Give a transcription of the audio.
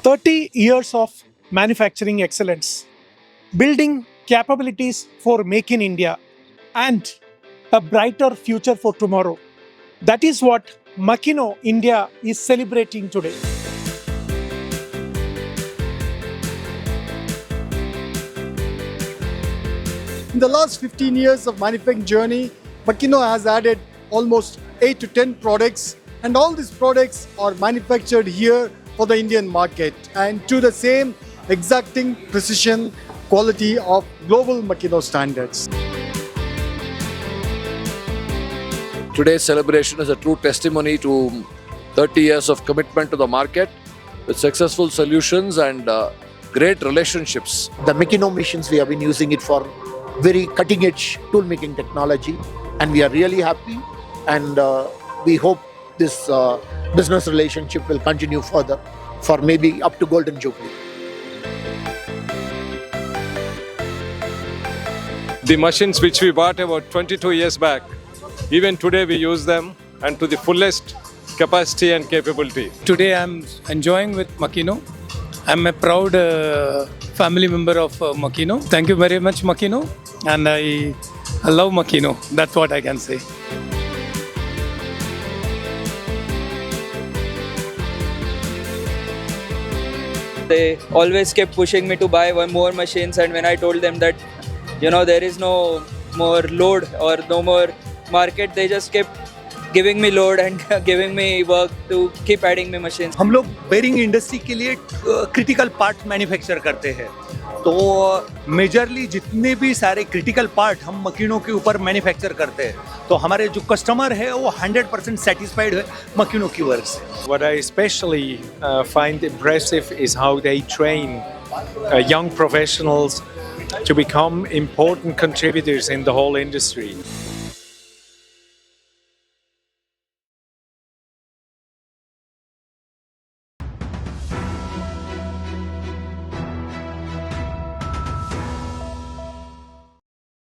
30 years of manufacturing excellence, building capabilities for Make in India, and a brighter future for tomorrow. That is what Makino India is celebrating today. In the last 15 years of manufacturing journey, Makino has added almost 8 to 10 products, and all these products are manufactured here for the Indian market and to the same exacting precision quality of global Makino standards. Today's celebration is a true testimony to 30 years of commitment to the market with successful solutions and great relationships. The Makino machines, we have been using it for very cutting edge tool making technology, and we are really happy, and we hope this business relationship will continue further for maybe up to Golden Jubilee. The machines which we bought about 22 years back, even today we use them and to the fullest capacity and capability. Today I'm enjoying with Makino. I'm a proud family member of Makino. Thank you very much, Makino. And I love Makino. That's what I can say. They always kept pushing me to buy one more machines, and when I told them that, there is no more load or no more market, they just kept giving me load and giving me work to keep adding me machines. हम लोग bearing industry के लिए critical part manufacture करते हैं, तो majorly जितने भी सारे क्रिटिकल पार्ट हम मकीनों के ऊपर मैन्युफैक्चर करते हैं, तो हमारे जो कस्टमर है वो 100% सेटिस्फाइड है मकीनों की वर्क से. What I especially find impressive is how they train young professionals to become important contributors in the whole industry.